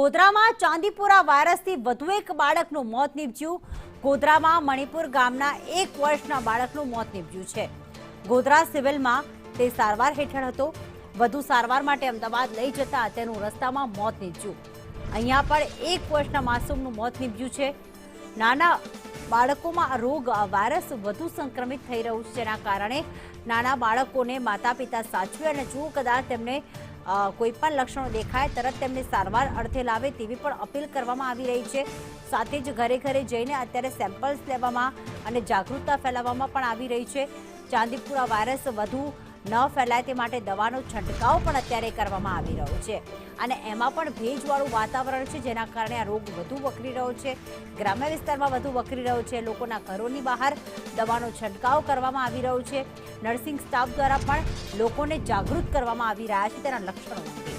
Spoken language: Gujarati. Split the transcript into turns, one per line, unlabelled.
ગોધરામાં ચાંદીપુરા વાયરસથી વધુ એક બાળકનું મોત નીપજ્યું। ગોધરામાં મણિપુર ગામના 1 વર્ષના બાળકનું મોત નીપજ્યું છે। ગોધરા સિવિલમાં તે સારવાર હેઠળ હતો। વધુ સારવાર માટે અમદાવાદ લઈ જતા તેનું રસ્તામાં મોત નીપજ્યું। અહીંયા પણ 1 વર્ષના માસૂમનું મોત નીપજ્યું છે। નાના બાળકોમાં આ રોગ વાયરસ વધુ સંક્રમિત થઈ રહ્યું છે, જેના કારણે નાના બાળકોને માતા પિતા સાચવે અને જો કદાચ તેમને કોઈ પણ લક્ષણો દેખાય તરત તેમને સારવાર અર્થે લાવે તેવી પણ અપીલ કરવામાં આવી રહી છે। સાથે જ ઘરે ઘરે જઈને અત્યારે સેમ્પલ્સ લેવામાં અને જાગૃતતા ફેલાવવામાં પણ આવી રહી છે। ચાંદીપુરા વાયરસ વધુ ન ફેલાય તે માટે દવાનો છંટકાવ પણ અત્યારે કરવામાં આવી રહ્યો છે અને એમાં પણ ભેજવાળું વાતાવરણ છે, જેના કારણે આ રોગ વધુ વકરી રહ્યો છે। ગ્રામ્ય વિસ્તારમાં વધુ વકરી રહ્યો છે। લોકોના ઘરોની બહાર દવાનો છંટકાવ કરવામાં આવી રહ્યો છે। નર્સિંગ સ્ટાફ દ્વારા પણ લોકોને જાગૃત કરવામાં આવી રહ્યા છે તેના લક્ષણો અંગે।